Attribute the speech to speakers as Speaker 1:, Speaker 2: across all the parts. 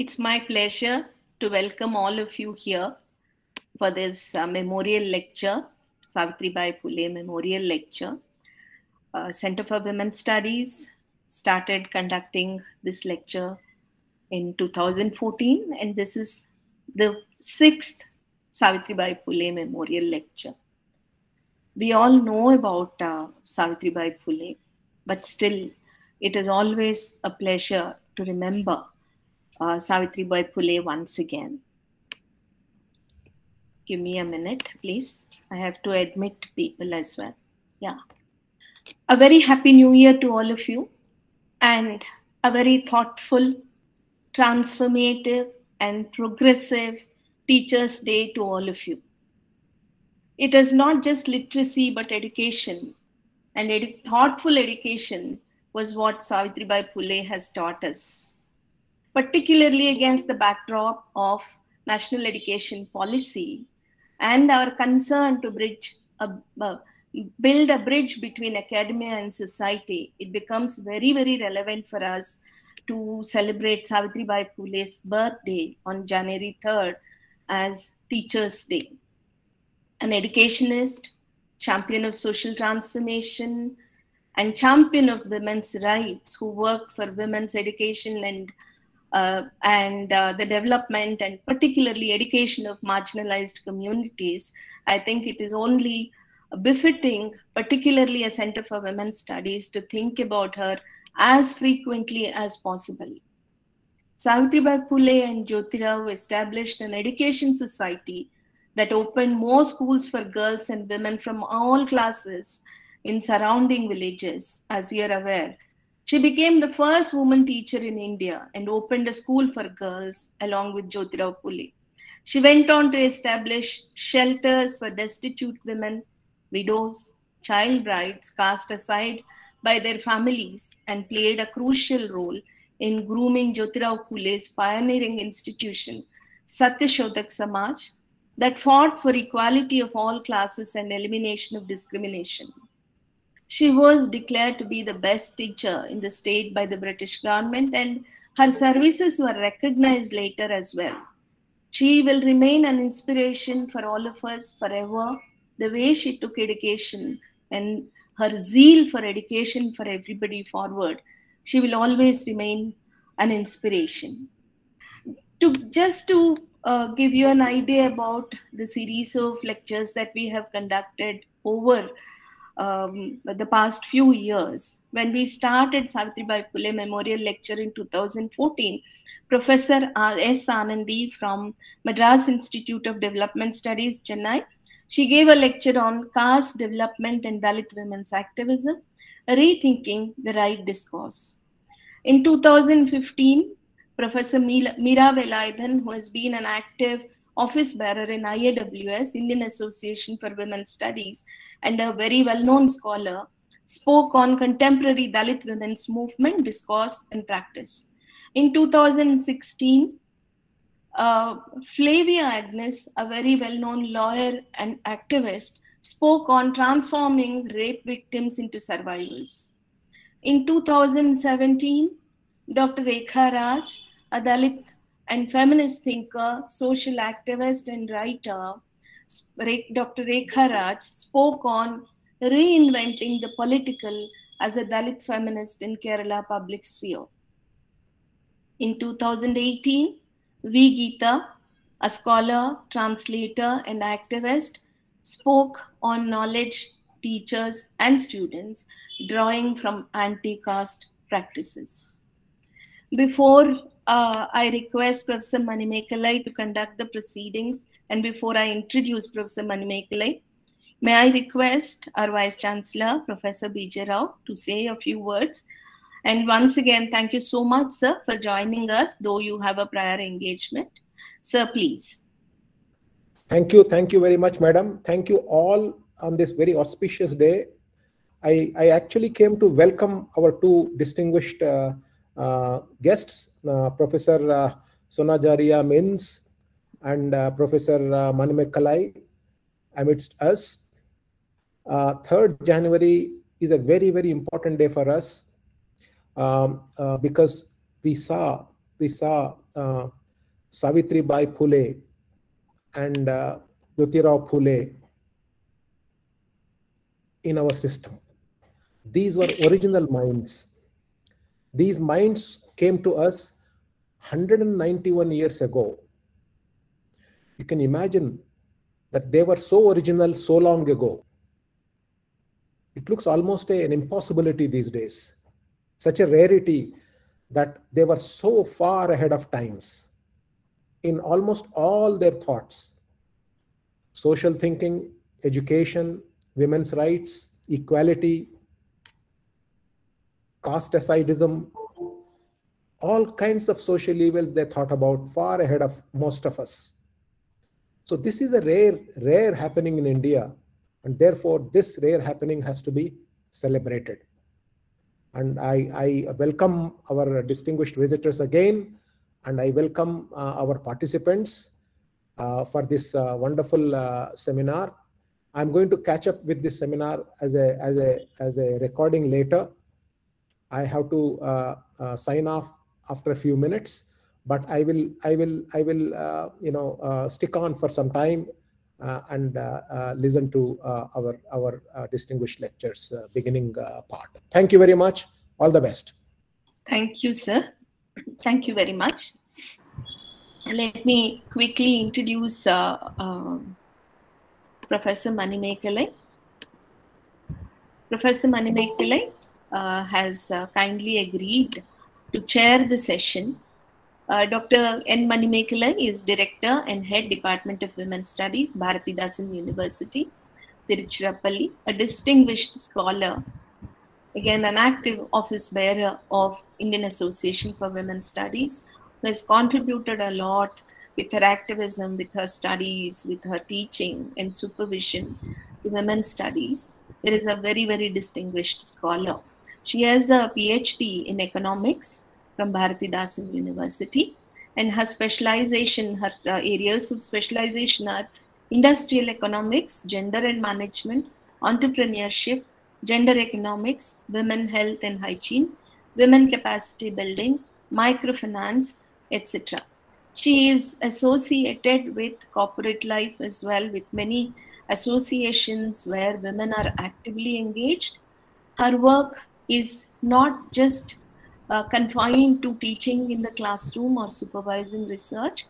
Speaker 1: It's my pleasure to welcome all of you here for this memorial lecture, Savitribai Phule Memorial Lecture. Center for Women's Studies started conducting this lecture in 2014, and this is the sixth Savitribai Phule Memorial Lecture. We all know about Savitribai Phule, but still, it is always a pleasure to remember Savitribai Phule once again. Give me a minute, please. I have to admit people as well. Yeah. A very happy new year to all of you, and a very thoughtful, transformative, and progressive Teachers' Day to all of you. It is not just literacy but education, and thoughtful education was what Savitribai Phule has taught us, particularly against the backdrop of national education policy and our concern to build a bridge between academia and society. It becomes very, very relevant for us to celebrate Savitribai Phule's birthday on January 3rd as Teachers' Day. An educationist, champion of social transformation, and champion of women's rights who worked for women's education and the development and particularly education of marginalized communities, I think it is only befitting, particularly a Center for Women's Studies, to think about her as frequently as possible. Savitribai Phule and Jyotirao established an education society that opened more schools for girls and women from all classes in surrounding villages, as you are aware. She became the first woman teacher in India and opened a school for girls along with Jyotirao Phule. She went on to establish shelters for destitute women, widows, child brides cast aside by their families, and played a crucial role in grooming Jyotirao Phule's pioneering institution, Satyashodhak Samaj, that fought for equality of all classes and elimination of discrimination. She was declared to be the best teacher in the state by the British government, and her services were recognized later as well. She will remain an inspiration for all of us forever. The way she took education and her zeal for education for everybody forward, she will always remain an inspiration. To give you an idea about the series of lectures that we have conducted over the past few years. When we started Savitribai Phule Memorial Lecture in 2014, Professor S. Anandi from Madras Institute of Development Studies, Chennai, she gave a lecture on caste development and Dalit women's activism, rethinking the right discourse. In 2015, Professor Meera Velayudhan, who has been an active office bearer in IAWS, Indian Association for Women's Studies, and a very well-known scholar, spoke on contemporary Dalit women's movement, discourse, and practice. In 2016, Flavia Agnes, a very well-known lawyer and activist, spoke on transforming rape victims into survivors. In 2017, Dr. Rekha Raj, a Dalit and feminist thinker, social activist, and writer, Dr. Rekha Raj, spoke on reinventing the political as a Dalit feminist in Kerala public sphere. In 2018, V. Geeta, a scholar, translator, and activist, spoke on knowledge, teachers, and students, drawing from anti-caste practices. Before I request Professor Manimekalai to conduct the proceedings, and before I introduce Professor Manimekalai, may I request our Vice Chancellor, Professor B.J. Rao, to say a few words. And once again, thank you so much, sir, for joining us, though you have a prior engagement. Sir, please.
Speaker 2: Thank you very much, madam. Thank you all on this very auspicious day. I actually came to welcome our two distinguished guests, Professor Sonajaria Mins and Professor Manimekalai amidst us. 3rd January is a very, very important day for us because we saw we saw Savitribai Phule and Jyotirao Phule in our system. These were original minds. These minds came to us 191 years ago. You can imagine that they were so original so long ago. It looks almost an impossibility these days. Such a rarity that they were so far ahead of times in almost all their thoughts. Social thinking, education, women's rights, equality, caste acidism, all kinds of social evils they thought about far ahead of most of us. So this is a rare happening in India, and therefore this rare happening has to be celebrated. And I welcome our distinguished visitors again, and I welcome our participants for this wonderful seminar. I'm going to catch up with this seminar as a recording later. I have to sign off after a few minutes, but I will stick on for some time and listen to our distinguished lectures beginning part. Thank you very much. All the best.
Speaker 1: Thank you, sir. Thank you very much. Let me quickly introduce Professor Manimekalai. Professor Manimekalai has kindly agreed to chair the session. Dr. N. Manimekalai is Director and Head Department of Women's Studies, Bharathidasan University, Tiruchirappalli, a distinguished scholar, again an active office bearer of Indian Association for Women's Studies, who has contributed a lot with her activism, with her studies, with her teaching and supervision to women's studies. There is a very, very distinguished scholar. She has a PhD in economics from Bharathidasan University, and her specialization, her areas of specialization are industrial economics, gender and management, entrepreneurship, gender economics, women health and hygiene, women capacity building, microfinance, etc. She is associated with corporate life as well, with many associations where women are actively engaged. Her work is not just confined to teaching in the classroom or supervising research,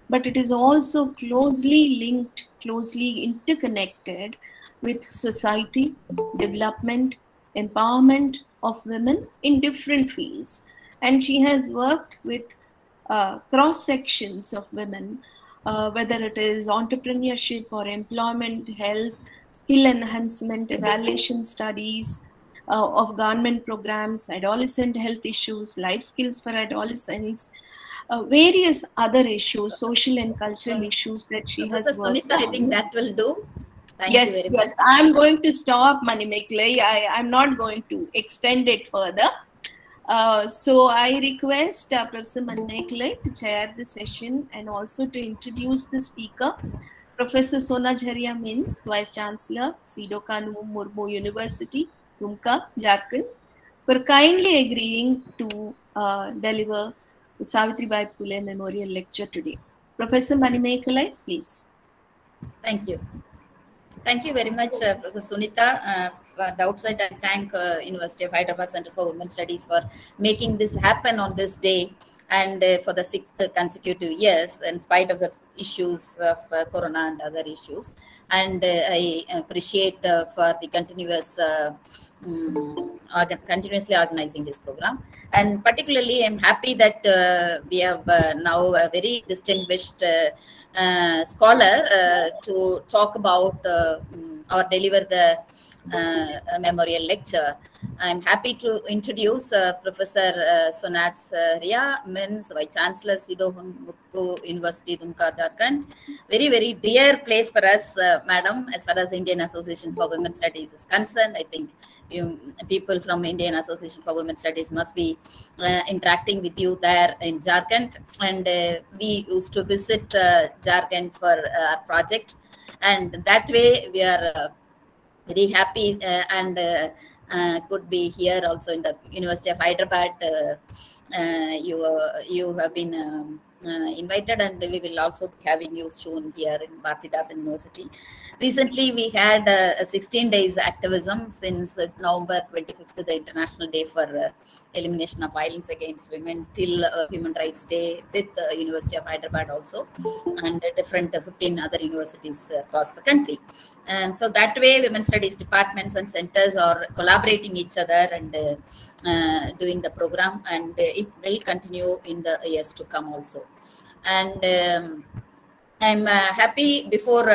Speaker 1: but it is also closely linked, closely interconnected with society, development, empowerment of women in different fields. And she has worked with cross sections of women, whether it is entrepreneurship or employment, health, skill enhancement, evaluation studies of government programs, adolescent health issues, life skills for adolescents, various other issues, social and cultural issues that she has worked
Speaker 3: Sunita, I think that will do. Thank
Speaker 1: you
Speaker 3: very
Speaker 1: much. I'm going to stop, Manimekalai. I'm not going to extend it further. So I request Professor Manimekalai to chair the session and also to introduce the speaker, Professor Sona Jharia Mins, Vice Chancellor, Sidhu Kanu Murmu University, Dumka, Jharkhand, for kindly agreeing to deliver the Savitribai Phule Memorial Lecture today. Professor Manimekalai, please.
Speaker 3: Thank you. Thank you very much, Professor Sunita. At the outset, I thank University of Hyderabad Center for Women's Studies for making this happen on this day and for the 6th consecutive years, in spite of the issues of Corona and other issues. And I appreciate for the continuously organizing this program. And particularly, I'm happy that we have now a very distinguished scholar to talk about or deliver the memorial lecture. I'm happy to introduce Professor Sona Jharia Mins, Vice Chancellor, Sidhu Kanu University, Dumka, Jharkhand. Very, very dear place for us, Madam, as far as Indian Association for Women's Studies is concerned. I think people from Indian Association for Women's Studies must be interacting with you there in Jharkhand. And we used to visit Jharkhand for our project. And that way we are very happy and could be here also in the University of Hyderabad. You have been invited, and we will also be having you soon here in Bharathidasan University. Recently, we had 16 days activism since November 25th, the International Day for Elimination of Violence Against Women, till Human Rights Day with the University of Hyderabad also, and different 15 other universities across the country. And so that way, women studies departments and centers are collaborating each other and doing the program, and it will continue in the years to come also. And I'm happy, before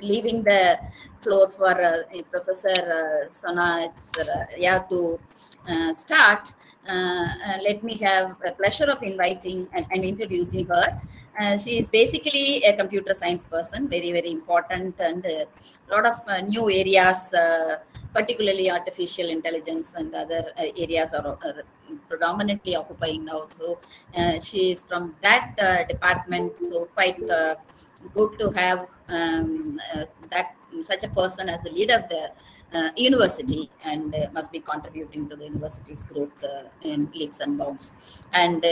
Speaker 3: leaving the floor for Professor Sonaj Ria to start, let me have a pleasure of inviting and introducing her. She is basically a computer science person, very, very important, and a lot of new areas, particularly artificial intelligence and other areas are predominantly occupying now. So she is from that department, so quite good to have that such a person as the leader of the university, and must be contributing to the university's growth in leaps and bounds. And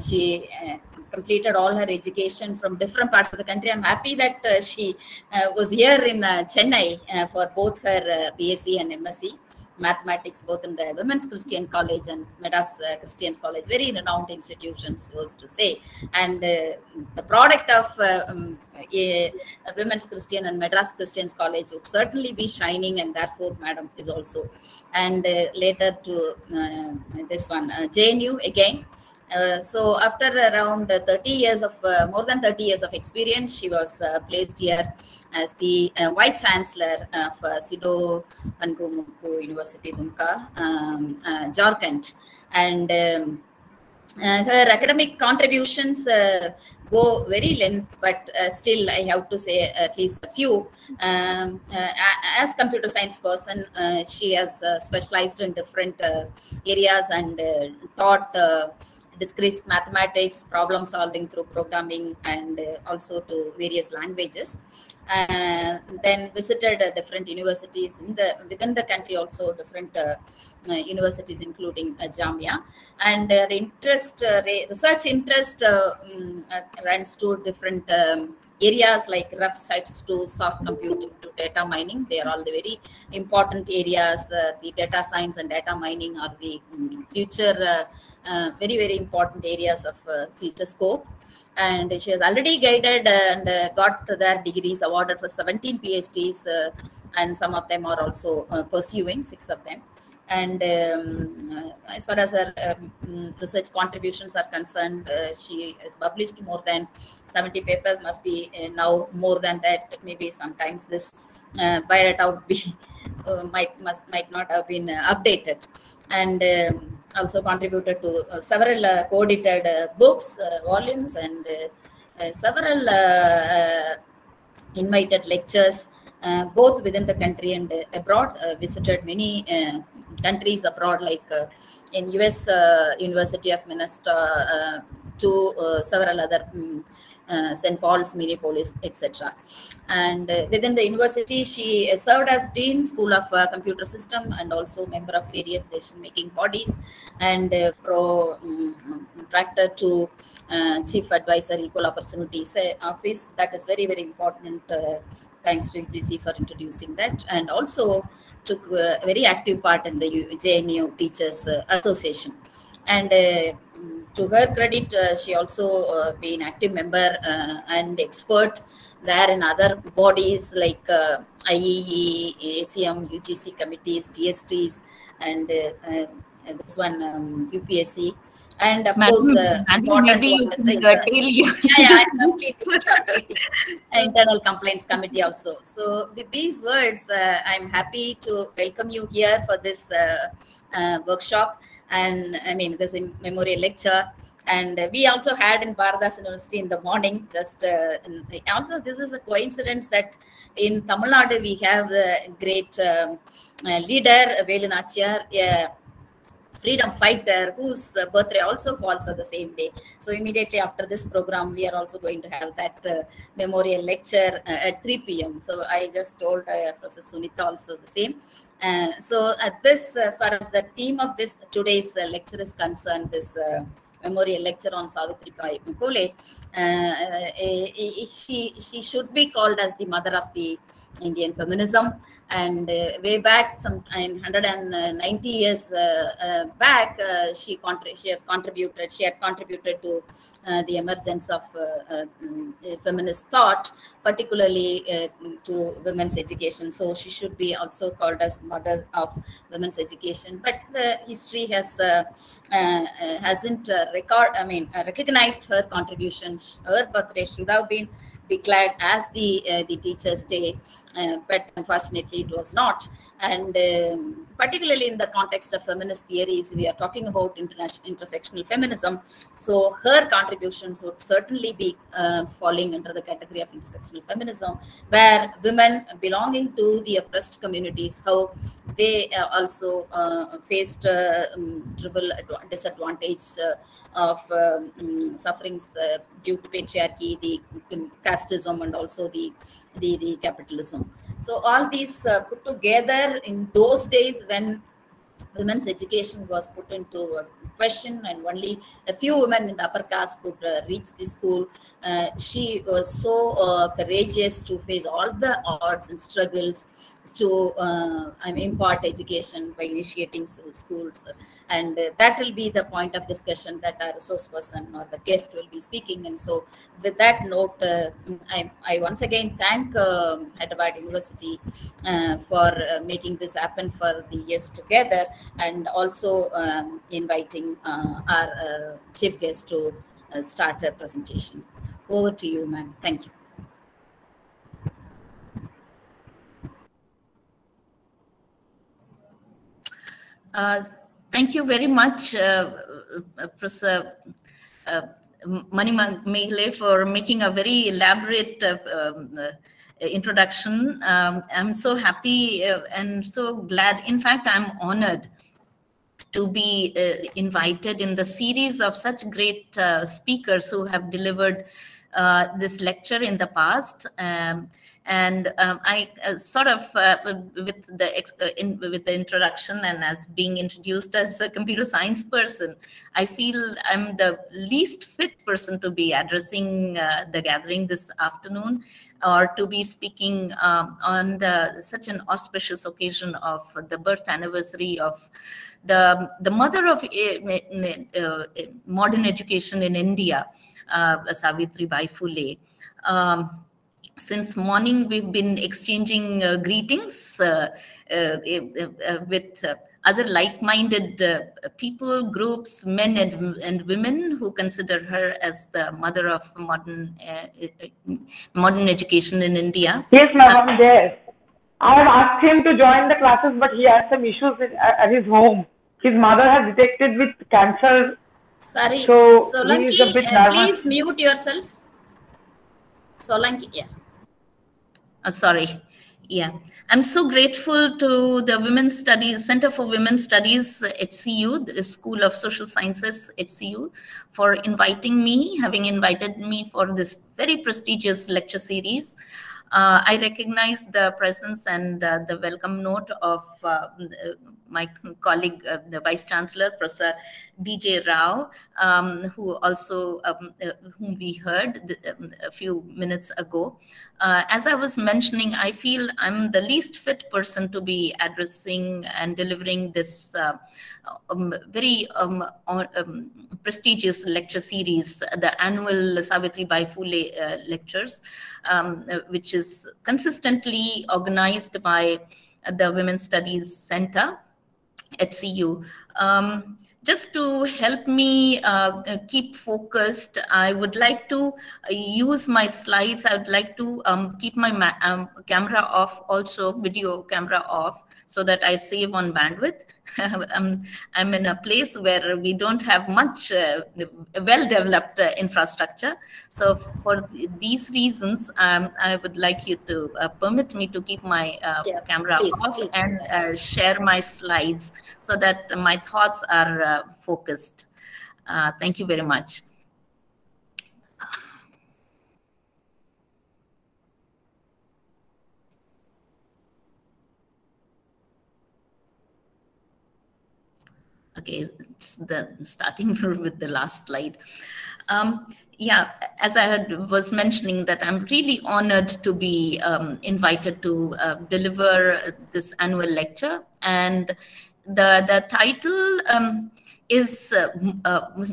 Speaker 3: she completed all her education from different parts of the country. I'm happy that she was here in Chennai for both her BSc and MSc mathematics, both in the Women's Christian College and Madras Christian College, very renowned institutions, so to say. And the product of Women's Christian and Madras Christian College would certainly be shining, and therefore Madam is also. And later to this one, JNU again. So after around 30 years of, more than 30 years of experience, she was placed here as the Vice Chancellor of Sidho Kanpur University, Dumka, Jharkhand. And her academic contributions go very length, but still I have to say at least a few. As computer science person, she has specialized in different areas and taught discrete mathematics, problem solving through programming, and also to various languages. Then visited different universities within the country, also different universities, including Jamia. And research interest runs to different areas like rough sites to soft computing to data mining. They are all the very important areas. The data science and data mining are the future very, very important areas of future scope. And she has already guided and got their degrees awarded for 17 PhDs, and some of them are also pursuing, 6 of them. And as far as her research contributions are concerned, she has published more than 70 papers, must be now more than that, maybe sometimes this biodata would be might not have been updated. And also contributed to several co-edited books, volumes, and several invited lectures, both within the country and abroad. Visited many countries abroad, like in US University of Minnesota, to several other St. Paul's, Minneapolis, etc. And within the university, she served as Dean, School of Computer System, and also member of various decision-making bodies, and contractor to Chief Advisor, Equal Opportunities Office. That is very, very important. Thanks to GC for introducing that, and also took a very active part in the JNU Teachers Association. And to her credit, she also been active member and expert there in other bodies like IEE, ACM, UGC committees, DSTs, and this one UPSC, and of course the important I'm completing internal complaints committee also. So with these words, I'm happy to welcome you here for this workshop, and I mean this memorial lecture. And we also had in Bharathidasan University in the morning, just also this is a coincidence that in Tamil Nadu we have a great leader, Velu Nachiyar, freedom fighter whose birthday also falls on the same day. So immediately after this program, we are also going to have that memorial lecture at 3 p.m. So I just told Professor Sunita also the same. So at this, as far as the theme of this today's lecture is concerned, this memorial lecture on Savitribai Phule, she should be called as the mother of the Indian feminism. And way back, some 190 years back, she had contributed to the emergence of feminist thought, particularly to women's education. So she should be also called as mother of women's education. But the history hasn't recognized her contributions. Her birthday should have been declared as the Teachers' Day, but unfortunately it was not. And particularly in the context of feminist theories, we are talking about intersectional feminism. So her contributions would certainly be falling under the category of intersectional feminism, where women belonging to the oppressed communities, how they also faced triple disadvantage of sufferings due to patriarchy, the casteism, and also the capitalism. So all these put together in those days when women's education was put into question and only a few women in the upper caste could reach the school, she was so courageous to face all the odds and struggles to impart education by initiating schools. And that will be the point of discussion that our resource person or the guest will be speaking. And so with that note, I once again thank Hyderabad University for making this happen for the years together, and also inviting our chief guest to start her presentation. Over to you, ma'am. Thank you.
Speaker 1: Thank you very much, Professor Mani Meghale, for making a very elaborate introduction. I'm so happy and so glad. In fact, I'm honored to be invited in the series of such great speakers who have delivered this lecture in the past. I sort of with the introduction and as being introduced as a computer science person, I feel I'm the least fit person to be addressing the gathering this afternoon, or to be speaking on such an auspicious occasion of the birth anniversary of the mother of modern education in India, Savitribai Phule. Since morning, we've been exchanging greetings with other like-minded people, groups, men and women who consider her as the mother of modern education in India.
Speaker 4: Yes, ma'am, I'm there. I have asked him to join the classes, but he has some issues at his home. His mother has detected with cancer.
Speaker 3: Sorry,
Speaker 4: so
Speaker 3: Solanki,
Speaker 4: he is a bit nervous.
Speaker 3: Please mute yourself. Solanki, yeah.
Speaker 1: Sorry. Yeah, I'm so grateful to the Women's Studies Center for Women's Studies HCU, the School of Social Sciences HCU, for inviting me, having invited me for this very prestigious lecture series. I recognize the presence and the welcome note of my colleague, the Vice Chancellor, Professor B.J. Rao, who also, whom we heard a few minutes ago. As I was mentioning, I feel I'm the least fit person to be addressing and delivering this very prestigious lecture series, the annual Savitribai Phule lectures, which is consistently organized by the Women's Studies Center at CU. Just to help me keep focused, I would like to use my slides. I would like to keep my camera off, also video camera off, so that I save on bandwidth.
Speaker 3: I'm in a place where we don't have much well-developed infrastructure. So for these reasons, I would like you to permit me to keep my camera off and share my slides so that my thoughts are focused. Thank you very much. Okay, it's starting with the last slide. Yeah, as I was mentioning, that I'm really honored to be invited to deliver this annual lecture, and the title is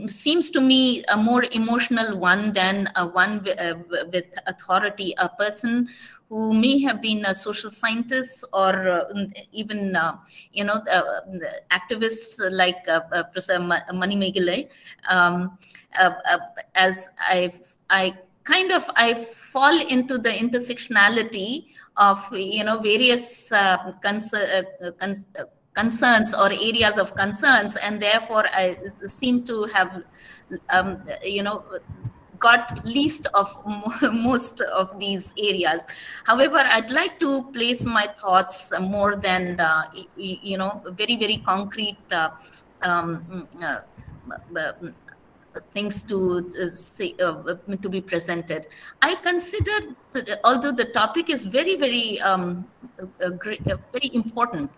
Speaker 3: seems to me a more emotional one than one with authority, a person who may have been a social scientist or even, you know, activists like Professor Mani Megale. As I fall into the intersectionality of, you know, various concerns or areas of concerns, and therefore I seem to have, you know, got least of most of these areas. However, I'd like to place my thoughts more than, you know, very, very concrete things to say, to be presented. I consider, although the topic is very, very, very important,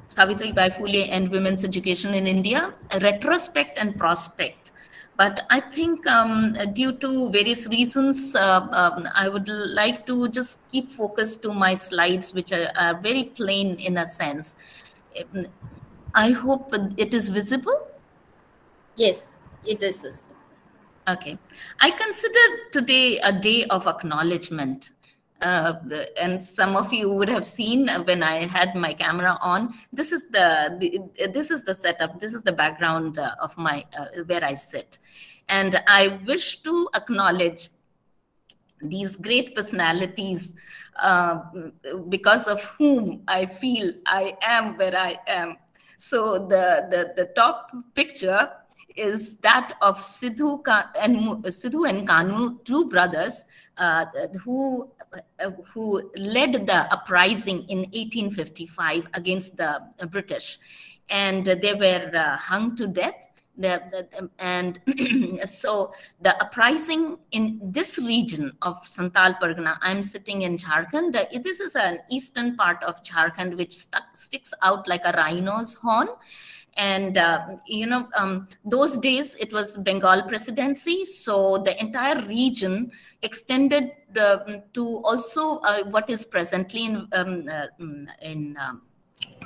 Speaker 3: Savitribai Phule and women's education in India, a retrospect and prospect. But I think due to various reasons, I would like to just keep focused to my slides, which are very plain in a sense. I hope it is visible. Yes, it is visible. Okay. I consider today a day of acknowledgement. And some of you would have seen when I had my camera on. This is the setup. This is the background of my where I sit, and I wish to acknowledge these great personalities because of whom I feel I am where I am. So the top picture is that of Sidhu and Kanu, two brothers who led the uprising in 1855 against the British, and they were hung to death. And so the uprising in this region of Santal Pargana, I'm sitting in Jharkhand. This is an eastern part of Jharkhand which sticks out like a rhino's horn. And, you know, those days it was Bengal presidency. So the entire region extended to also what is presently in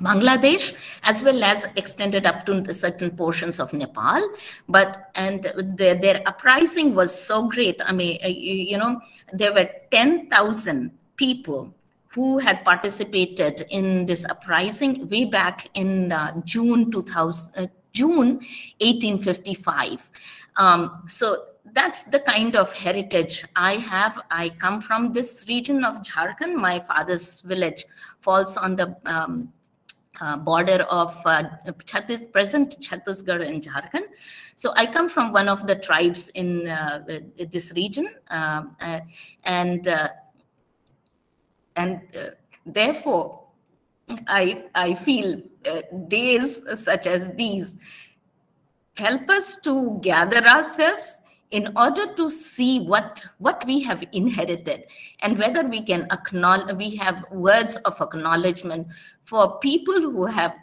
Speaker 3: Bangladesh, as well as extended up to certain portions of Nepal. And their uprising was so great. I mean, you know, there were 10,000 people who had participated in this uprising way back in June 1855. So that's the kind of heritage I have. I come from this region of Jharkhand. My father's village falls on the border of present Chhattisgarh and Jharkhand. So I come from one of the tribes in this region, and therefore I feel days such as these help us to gather ourselves in order to see what we have inherited, and whether we can acknowledge, we have words of acknowledgement for people who have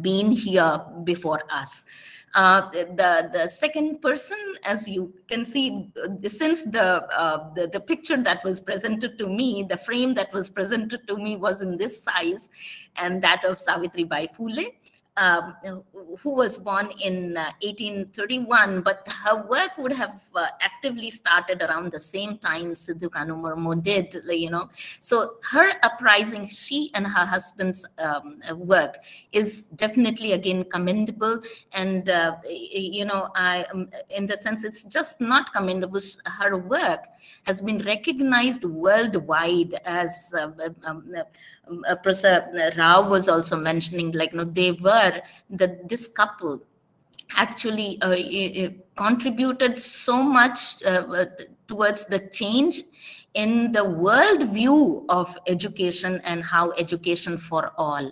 Speaker 3: been here before us. The second person, as you can see, since the picture that was presented to me, the frame that was presented to me was in this size, and that of Savitribai Phule, who was born in 1831, but her work would have actively started around the same time Sidhu Kanu Murmu did, you know. So her uprising, she and her husband's work is definitely again commendable. And, you know, in the sense, it's just not commendable. Her work has been recognized worldwide as Professor Rao was also mentioning, like, they were, this couple actually contributed so much towards the change in the world view of education and how education for all.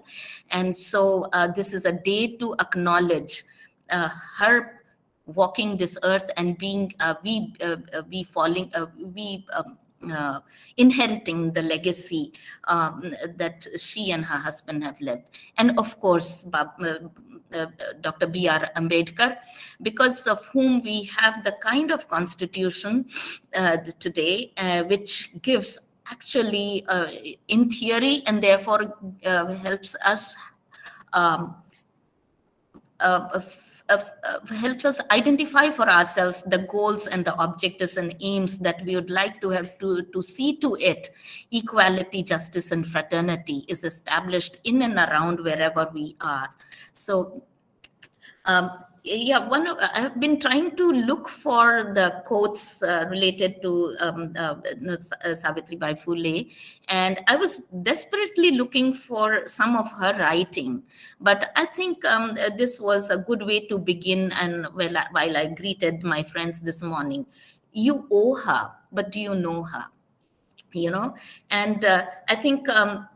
Speaker 3: And so this is a day to acknowledge her walking this earth and being inheriting the legacy that she and her husband have left. And of course, Dr. B.R. Ambedkar, because of whom we have the kind of constitution today, which gives actually in theory, and therefore helps us helps us identify for ourselves the goals and the objectives and aims that we would like to have to see to it equality, justice, and fraternity is established in and around wherever we are. So yeah, I have been trying to look for the quotes related to Savitribai Phule, and I was desperately looking for some of her writing. But I think this was a good way to begin. And while I greeted my friends this morning, you owe her, but do you know her? And I think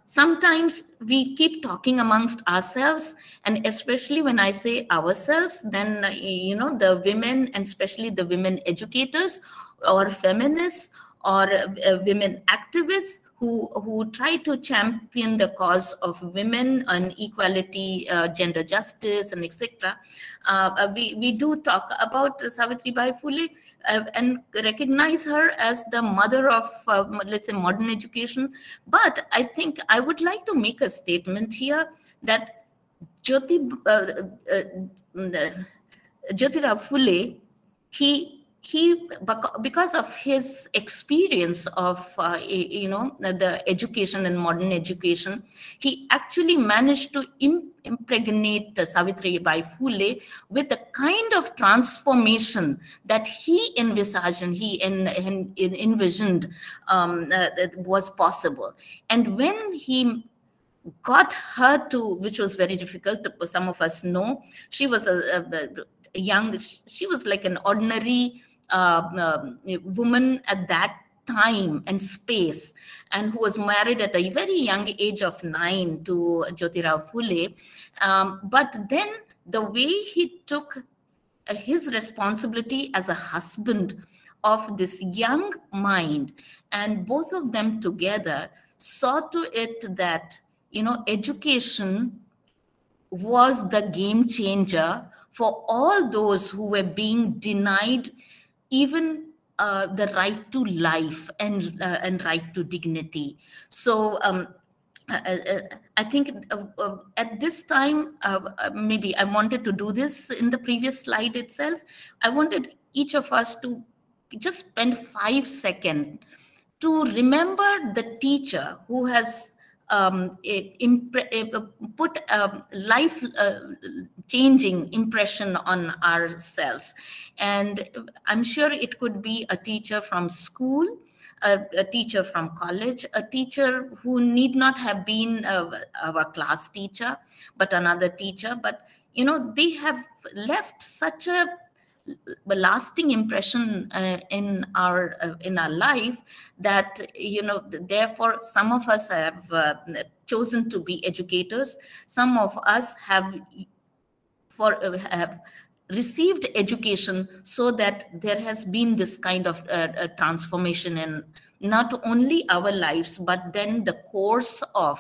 Speaker 3: sometimes we keep talking amongst ourselves, and especially when I say ourselves, then, the women, and especially the women educators or feminists or women activists who try to champion the cause of women and equality, gender justice, and etc. We do talk about Savitribai Phule and recognize her as the mother of, let's say, modern education. But I think I would like to make a statement here that Jyotirao Phule, because of his experience of the education and modern education, he actually managed to impregnate Savitribai Phule with the kind of transformation that he envisaged and he envisioned was possible. And when he got her to, which was very difficult, some of us know, she was she was like an ordinary woman at that time and space, and who was married at a very young age of 9 to Jyotirao Phule. But then the way he took his responsibility as a husband of this young mind, and both of them together saw to it that, education was the game changer for all those who were being denied even the right to life and right to dignity. So I think at this time, maybe I wanted to do this in the previous slide itself. I wanted each of us to just spend 5 seconds to remember the teacher who has put a life-changing impression on ourselves. And I'm sure it could be a teacher from school, a teacher from college, a teacher who need not have been our class teacher, but another teacher. But, they have left such a lasting impression in our life that, therefore some of us have chosen to be educators. Some of us have received education so that there has been this kind of transformation in not only our lives, but then the course of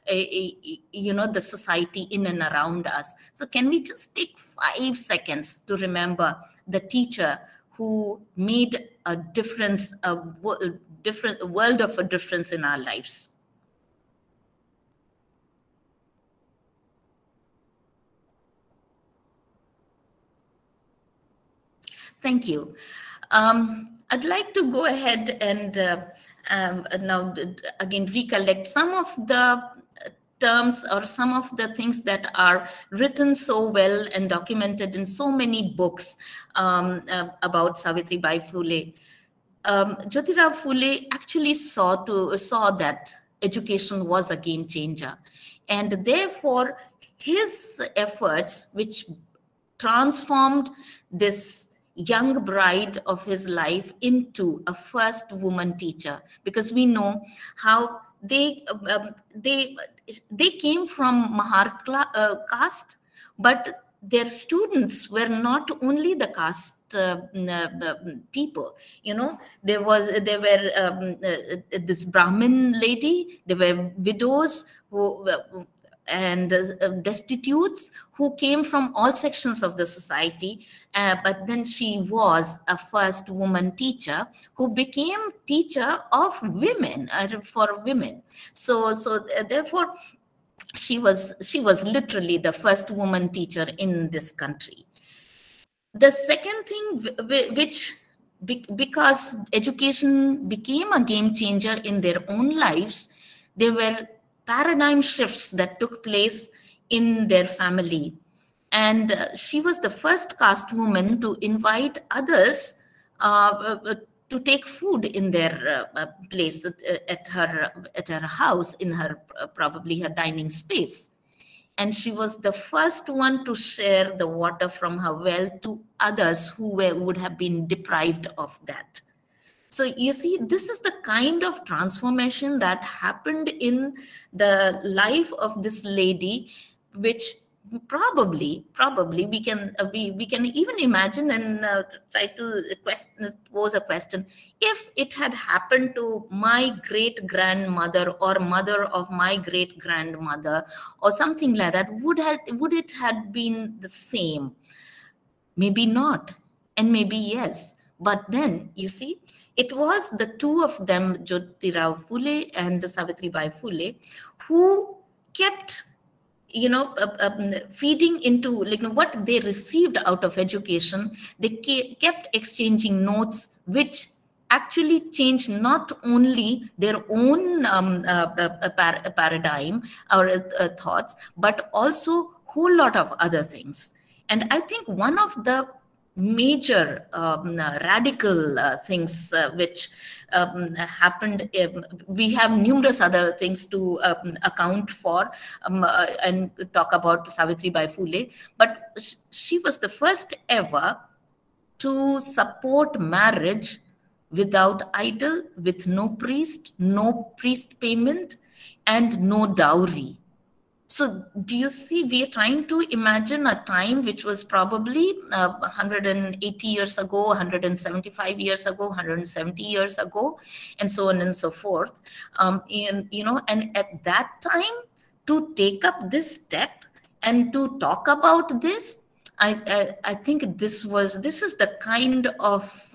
Speaker 3: the society in and around us. So can we just take 5 seconds to remember the teacher who made a difference, a world of a difference in our lives? Thank you. I'd like to go ahead and now again recollect some of the terms or some of the things that are written so well and documented in so many books about Savitribai Phule. Jyotirao Phule actually saw that
Speaker 5: education was a game changer. And therefore, his efforts, which transformed this young bride of his life into a first woman teacher, because we know how they came from Mahar caste, but their students were not only the caste people. You know, there were this Brahmin lady, there were widows who and destitutes who came from all sections of the society, but then she was a first woman teacher who became teacher of women, for women. So therefore she was literally the first woman teacher in this country. The second thing, which because education became a game changer in their own lives, there were paradigm shifts that took place in their family. And she was the first caste woman to invite others to take food in their place at her house, in her probably her dining space. And she was the first one to share the water from her well to others who would have been deprived of that. So you see, this is the kind of transformation that happened in the life of this lady, which probably we can even imagine and try to pose a question. If it had happened to my great grandmother or mother of my great grandmother or something like that, would it had been the same? Maybe not, and maybe yes. But then you see, it was the two of them, Jyotirao Phule and Savitribai Phule, who kept, you know, feeding into like what they received out of education. They kept exchanging notes, which actually changed not only their own paradigm or thoughts, but also whole lot of other things. And I think one of the major radical things which happened, we have numerous other things to account for and talk about Savitribai Phule, but she was the first ever to support marriage without idol, with no priest payment, and no dowry. So do you see, we are trying to imagine a time which was probably 180 years ago, 175 years ago, 170 years ago, and so on and so forth. And at that time, to take up this step and to talk about this, I think this is the kind of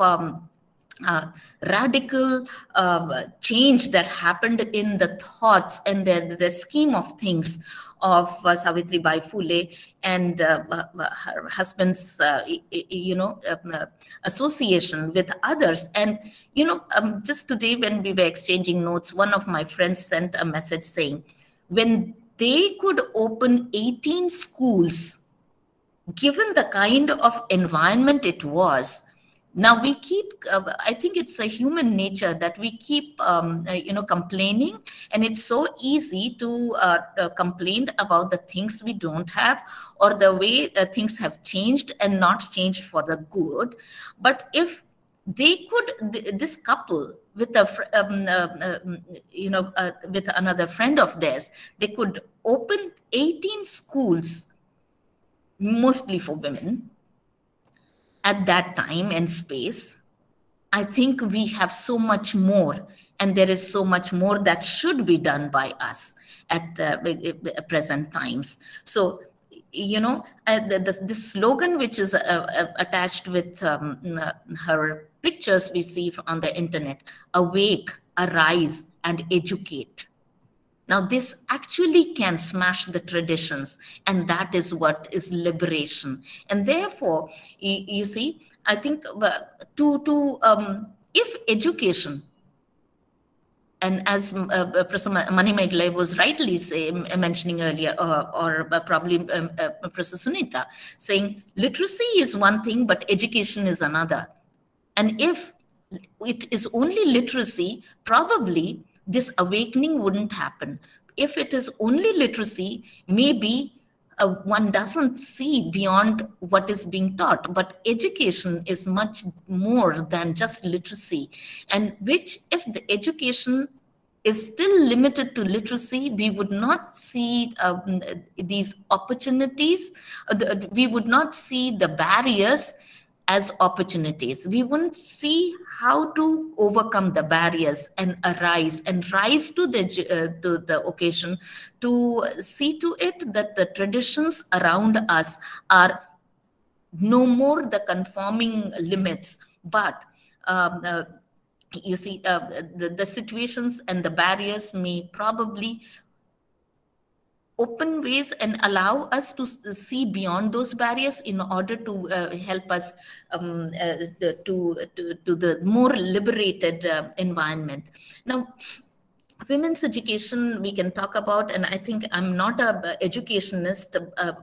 Speaker 5: radical change that happened in the thoughts and the scheme of things of Savitribai Phule and her husband's, association with others. And, just today when we were exchanging notes, one of my friends sent a message saying, when they could open 18 schools, given the kind of environment it was, now we keep, I think it's a human nature that we keep, complaining, and it's so easy to complain about the things we don't have or the way things have changed and not changed for the good. But if they could, this couple with with another friend of theirs, they could open 18 schools, mostly for women, at that time and space. I think we have so much more, and there is so much more that should be done by us at present times. So, the slogan which is attached with her pictures we see on the internet, awake, arise, and educate. Now, this actually can smash the traditions, and that is what is liberation. And therefore, you see, I think if education, and as Professor Mani Meghale was rightly mentioning earlier, or probably Professor Sunita, saying literacy is one thing, but education is another. And if it is only literacy, probably this awakening wouldn't happen. If it is only literacy, maybe one doesn't see beyond what is being taught, but education is much more than just literacy, and which, if the education is still limited to literacy, we would not see these opportunities, we would not see the barriers as opportunities. We wouldn't see how to overcome the barriers and rise to the occasion, to see to it that the traditions around us are no more the conforming limits, but you see, the situations and the barriers may probably open ways and allow us to see beyond those barriers in order to help us to the more liberated environment. Now, women's education we can talk about, and I think I'm not an educationist,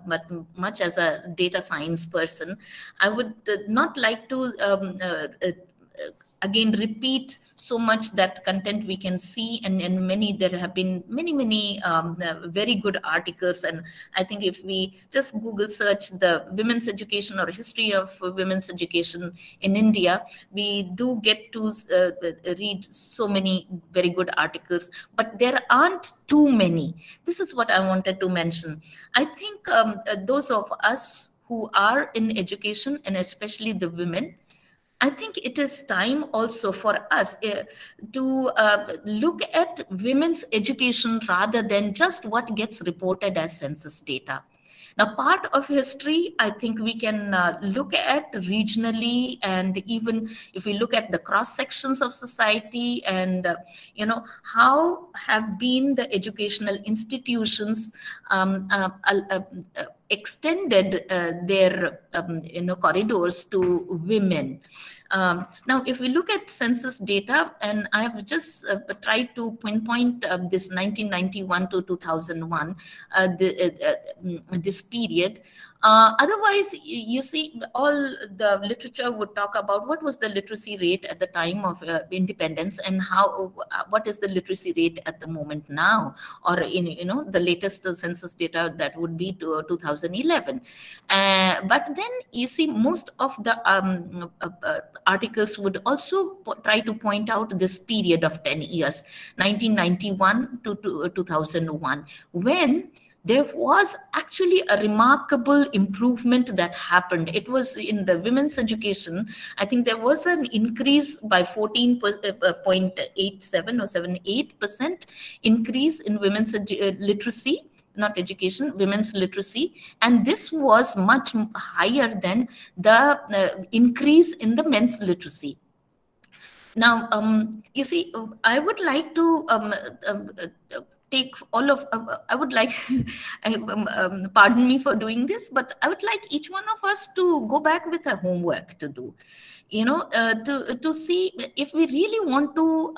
Speaker 5: but much as a data science person, I would not like to again repeat so much that content we can see, and there have been many very good articles, and I think if we just Google search the women's education or history of women's education in India, we do get to read so many very good articles, but there aren't too many. This is what I wanted to mention. I think those of us who are in education, and especially the women, I think it is time also for us to look at women's education rather than just what gets reported as census data. Now, part of history, I think we can look at regionally, and even if we look at the cross sections of society, and how have been the educational institutions extended their corridors to women. Now, if we look at census data, and I have just tried to pinpoint this 1991 to 2001, this period. Otherwise, you see, all the literature would talk about what was the literacy rate at the time of independence, and what is the literacy rate at the moment now, or in the latest census data that would be to 2011. But then you see, most of the articles would also try to point out this period of 10 years, 1991 to 2001, when there was actually a remarkable improvement that happened. It was in the women's education. I think there was an increase by 14.87 or 78% increase in women's literacy, not education, women's literacy. And this was much higher than the increase in the men's literacy. Now, you see, I would like to take all of, I would like, pardon me for doing this, but I would like each one of us to go back with a homework to do, to see if we really want to,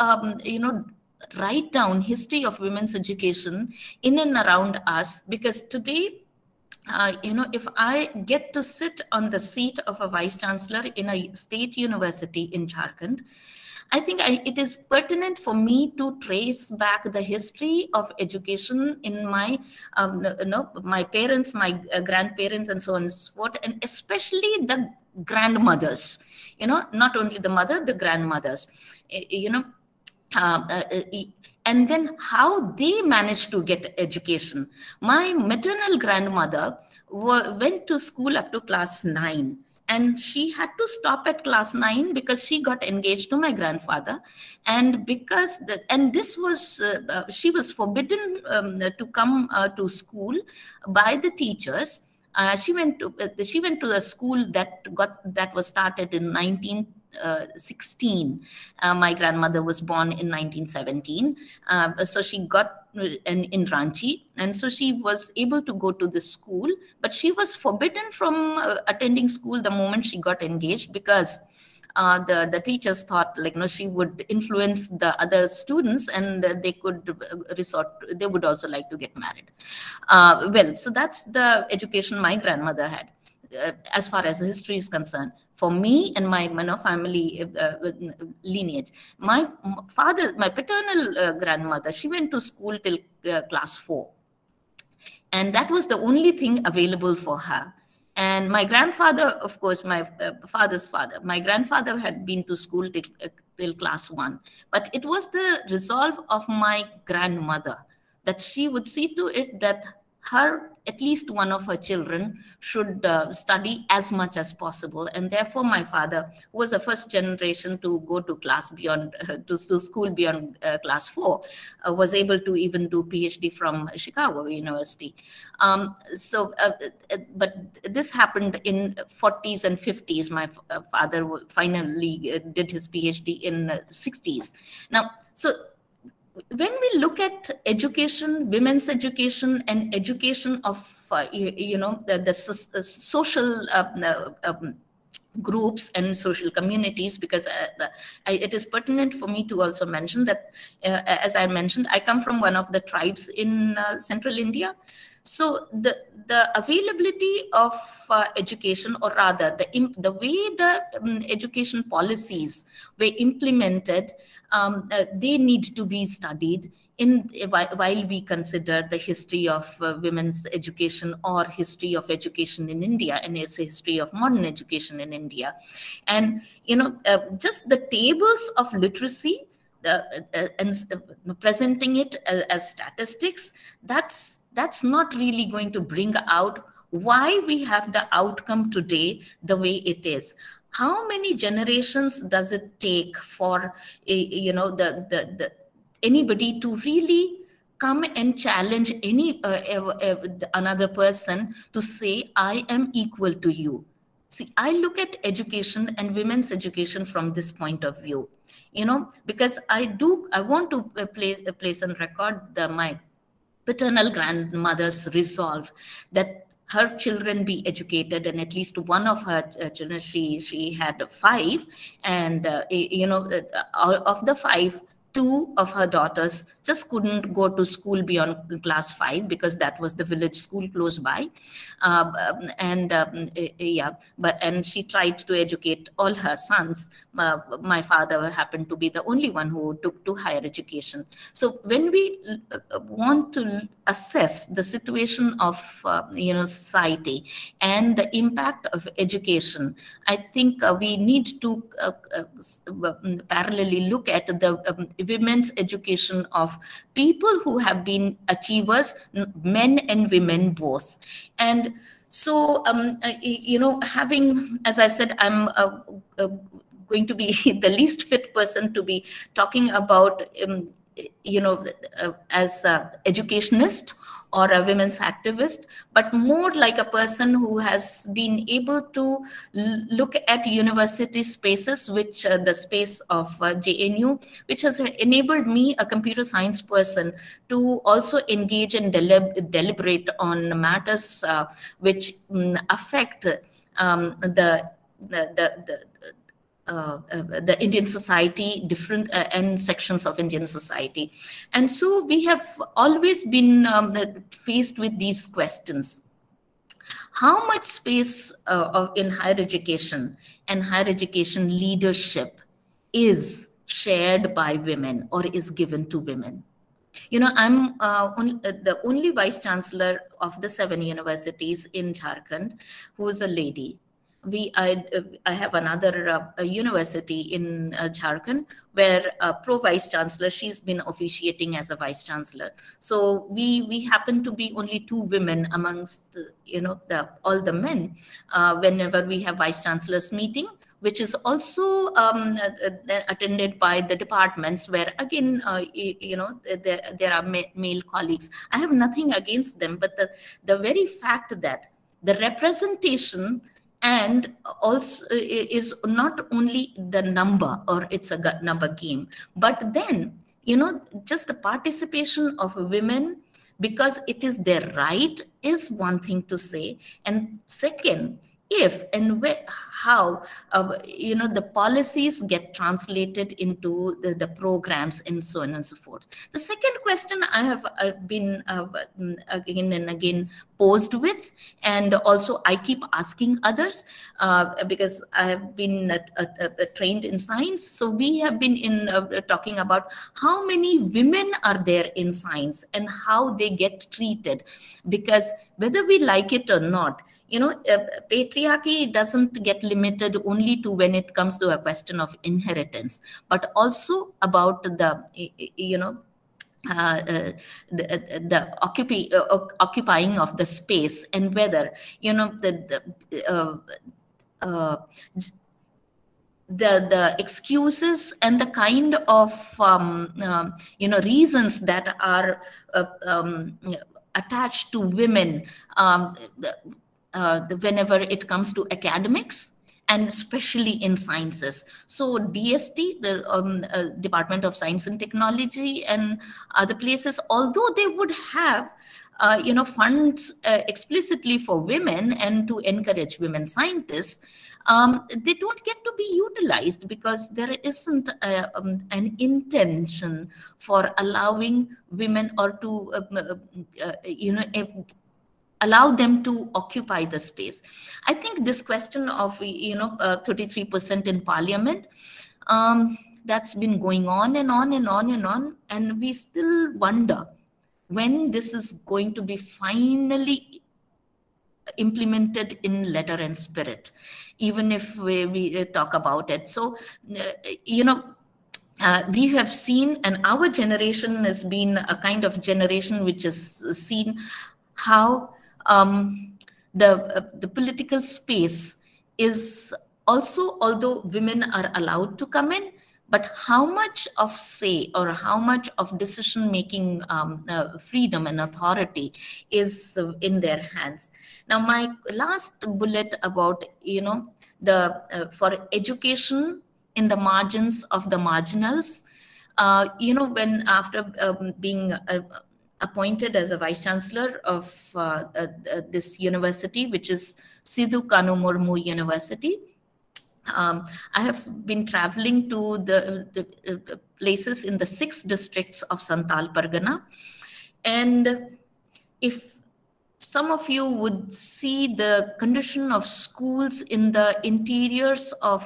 Speaker 5: write down history of women's education in and around us. Because today, if I get to sit on the seat of a vice chancellor in a state university in Jharkhand, I think it is pertinent for me to trace back the history of education in my, my parents, my grandparents, and so on and so forth, and especially the grandmothers. Not only the mother, the grandmothers. And then how they managed to get education. My maternal grandmother went to school up to class 9. And she had to stop at class 9 because she got engaged to my grandfather. And because, this was, she was forbidden to come to school by the teachers. She went to a school that was started in 1916. My grandmother was born in 1917. So she got in Ranchi, and so she was able to go to the school, but she was forbidden from attending school the moment she got engaged, because the teachers thought, she would influence the other students, and they would also like to get married. Well, so that's the education my grandmother had. as far as history is concerned. For me and my family lineage, my paternal grandmother, she went to school till class 4. And that was the only thing available for her. And my grandfather, of course, my father's father, my grandfather had been to school till class 1. But it was the resolve of my grandmother that she would see to it that at least one of her children should study as much as possible. And therefore, my father, who was the first generation to go to class beyond, to school beyond class 4, was able to even do PhD from Chicago University. But this happened in 40s and 50s. My father finally did his PhD in 60s. Now, so when we look at education, women's education, and education of the social groups and social communities, because it is pertinent for me to also mention that, as I mentioned, I come from one of the tribes in central India. So the availability of education, or rather the way the education policies were implemented, they need to be studied while we consider the history of women's education or history of education in India, and its history of modern education in India. And just the tables of literacy and presenting it as statistics, that's not really going to bring out why we have the outcome today the way it is. How many generations does it take for anybody to really come and challenge another person to say, I am equal to you? See, I look at education and women's education from this point of view, because I want to place on record my paternal grandmother's resolve that her children be educated, and at least one of her children, she had 5, and of the 5, 2 of her daughters just couldn't go to school beyond class 5 because that was the village school close by, and she tried to educate all her sons. My father happened to be the only one who took to higher education. So when we want to assess the situation of society and the impact of education, I think we need to parallelly look at the women's education of people who have been achievers, men and women both. And so, having, as I said, I'm going to be the least fit person to be talking about, as an educationist or a women's activist, but more like a person who has been able to look at university spaces, which the space of JNU, which has enabled me, a computer science person, to also engage and deliberate on matters which affect the Indian society, different and sections of Indian society. And so we have always been faced with these questions. How much space in higher education and higher education leadership is shared by women or is given to women? I'm the only vice chancellor of the 7 universities in Jharkhand who is a lady. I have another university in Jharkhand where pro vice chancellor, she's been officiating as a vice chancellor. So we happen to be only 2 women amongst all the men whenever we have vice chancellors meeting, which is also attended by the departments where, again, there are male colleagues. I have nothing against them, but the very fact that the representation and also is not only the number, or it's a number game, but then, just the participation of women, because it is their right, is one thing to say. And second, if and how the policies get translated into the programs and so on and so forth. The second question I have been again and again posed with, and also I keep asking others because I have been trained in science. So we have been talking about how many women are there in science and how they get treated, because whether we like it or not, patriarchy doesn't get limited only to when it comes to a question of inheritance, but also about the occupying of the space, and whether the excuses and the kind of reasons that are attached to women whenever it comes to academics, and especially in sciences. So DST, the Department of Science and Technology, and other places, although they would have funds explicitly for women and to encourage women scientists, they don't get to be utilized because there isn't an intention for allowing women, or to allow them to occupy the space. I think this question of 33% in parliament, that's been going on and on and on and on, and we still wonder when this is going to be finally implemented in letter and spirit, even if we talk about it. So we have seen, and our generation has been a kind of generation which has seen how the political space is also, although women are allowed to come in, but how much of say or how much of decision-making freedom and authority is in their hands. Now, my last bullet about, for education in the margins of the marginals, when after being appointed as a vice chancellor of this university, which is Sidhu Kanu Murmu University, I have been traveling to the places in the 6 districts of Santal Pargana. And if some of you would see the condition of schools in the interiors of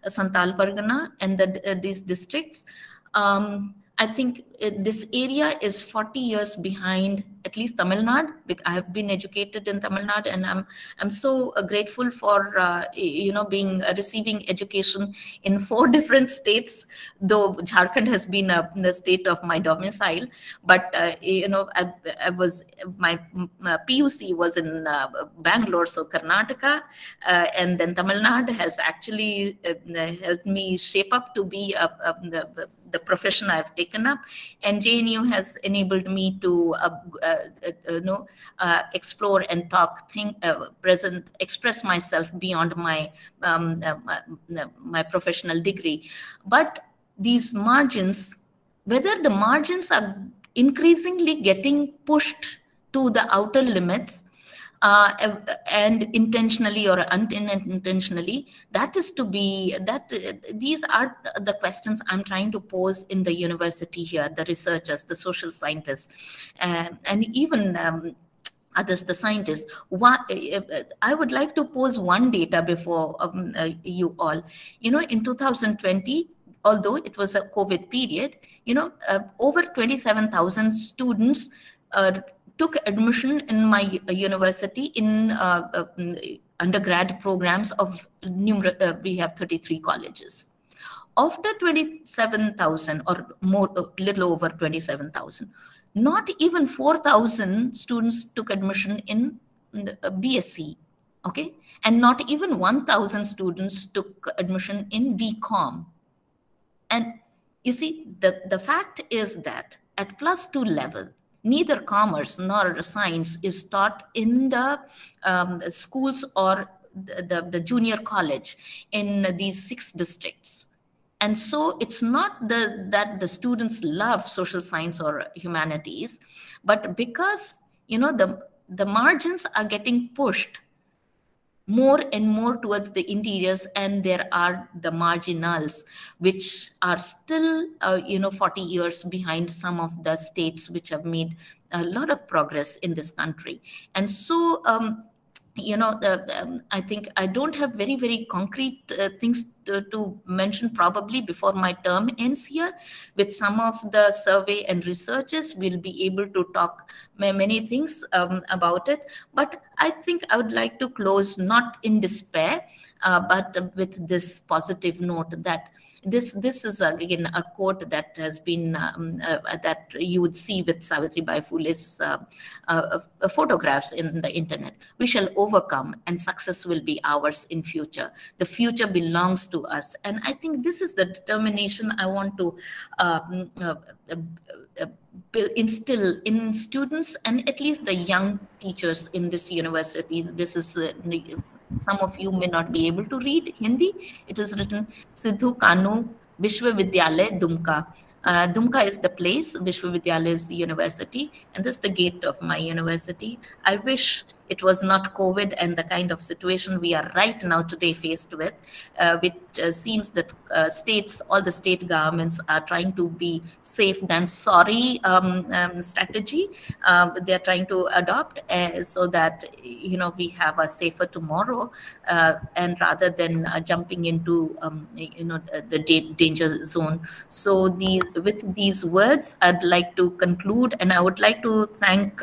Speaker 5: Santal Pargana and these districts, I think this area is 40 years behind at least Tamil Nadu. I have been educated in Tamil Nadu, and I'm so grateful for receiving education in 4 different states. Though Jharkhand has been the state of my domicile, but I was my PUC was in Bangalore, so Karnataka, and then Tamil Nadu has actually helped me shape up to be the profession I've taken up, and JNU has enabled me to explore and talk, express myself beyond my my professional degree. But these margins, whether the margins are increasingly getting pushed to the outer limits, and intentionally or unintentionally, these are the questions I'm trying to pose in the university here, the researchers, the social scientists, and even others, the scientists. I would like to pose one data before you all. In 2020, although it was a COVID period, over 27,000 students took admission in my university in undergrad programs of we have 33 colleges. Of the 27,000 or more, little over 27,000, not even 4,000 students took admission in the BSc, okay? And not even 1,000 students took admission in BCom. And you see, the fact is that at +2 level, neither commerce nor science is taught in the schools or the junior college in these 6 districts. And so it's not that the students love social science or humanities, but because the margins are getting pushed more and more towards the interiors, and there are the marginals, which are still 40 years behind some of the states which have made a lot of progress in this country. And so I think I don't have very, very concrete things to mention probably before my term ends here. With some of the survey and researchers, we'll be able to talk many things about it. But I think I would like to close not in despair, but with this positive note that this is again a quote that has been that you would see with Savitribai Phule's photographs in the internet. We shall overcome, and success will be ours in future. The future belongs to us, and I think this is the determination I want to instill in students and at least the young teachers in this university. This is some of you may not be able to read Hindi. It is written Sidhu Kanu Vishwavidyalaya Dumka. Dumka is the place, Vishwavidyalaya is the university, and this is the gate of my university. I wish it was not COVID and the kind of situation we are right now today faced with, which seems that all the state governments are trying to be safe than sorry strategy. They're trying to adopt so that, we have a safer tomorrow, and rather than jumping into, the danger zone. So with these words, I'd like to conclude, and I would like to thank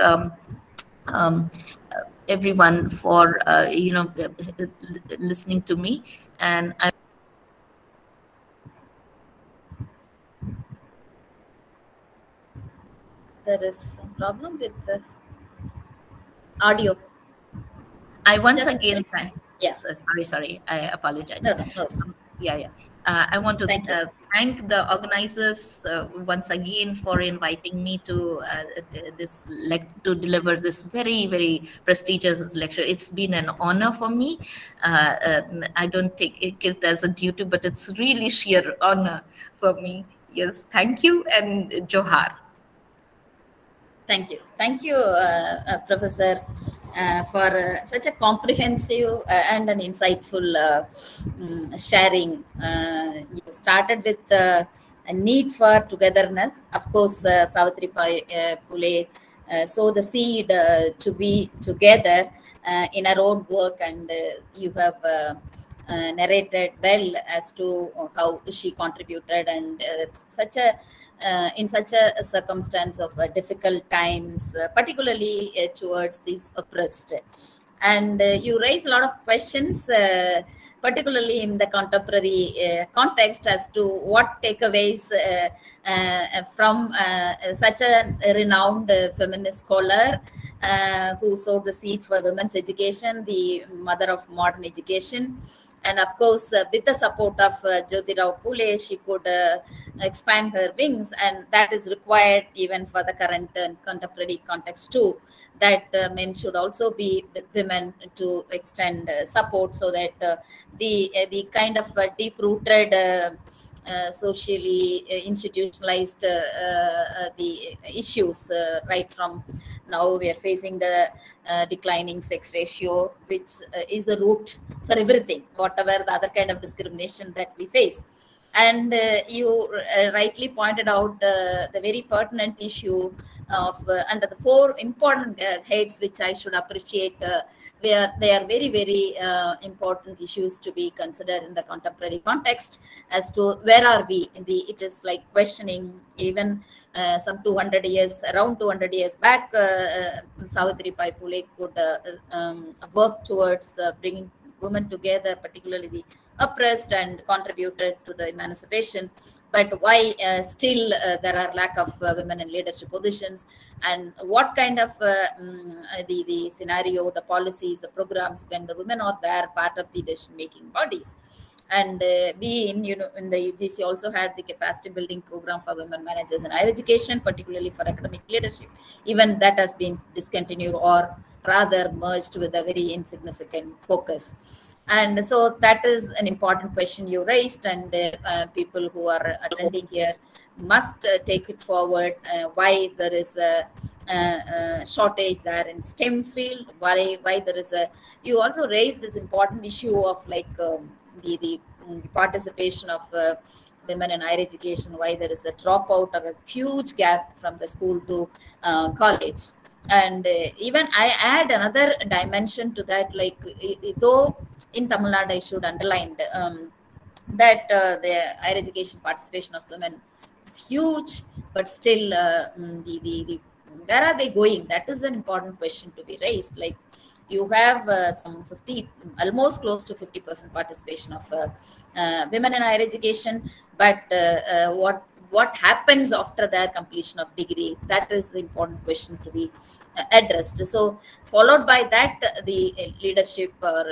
Speaker 5: everyone for listening to me. And
Speaker 3: there is a problem with the audio.
Speaker 5: I once again sorry, I apologize.
Speaker 3: No.
Speaker 5: I want to thank the organizers once again for inviting me to to deliver this very, very prestigious lecture. It's been an honor for me. I don't take it as a duty, but it's really sheer honor for me. Yes, thank you, and Johar.
Speaker 3: Thank you, Professor, for such a comprehensive and an insightful sharing. You started with a need for togetherness. Of course, Savitribai Phule sowed the seed to be together in our own work, and you have narrated well as to how she contributed, and in such a circumstance of difficult times, particularly towards these oppressed. And you raise a lot of questions, particularly in the contemporary context, as to what takeaways from such a renowned feminist scholar who sowed the seed for women's education, the mother of modern education. And of course, with the support of Jyotirao Phule, she could expand her wings, and that is required even for the current contemporary context too, that men should also be with women to extend support, so that the kind of deep-rooted, socially institutionalized the issues right from now. We are facing the declining sex ratio, which is the root for everything, whatever the other kind of discrimination that we face. And you rightly pointed out the very pertinent issue of under the four important heads, which I should appreciate. They are very, very important issues to be considered in the contemporary context as to where are we in the. It is like questioning even some 200 years, around 200 years back, Savitribai Phule could work towards bringing women together, particularly the oppressed, and contributed to the emancipation. But why still there are lack of women in leadership positions, and what kind of the scenario, the policies, the programs when the women are there, part of the decision-making bodies. And we in the UGC also had the capacity building program for women managers in higher education, particularly for academic leadership. Even that has been discontinued, or rather merged with a very insignificant focus. And so that is an important question you raised, and people who are attending here must take it forward, why there is a shortage there in STEM field, why there is a, you also raised this important issue of like the participation of women in higher education, why there is a dropout of a huge gap from the school to college. And even I add another dimension to that, like though in Tamil Nadu I should underline that the higher education participation of women is huge, but still the where are they going? That is an important question to be raised. Like you have some 50, almost close to 50% participation of women in higher education, but what happens after their completion of degree? That is the important question to be addressed. So followed by that, the leadership or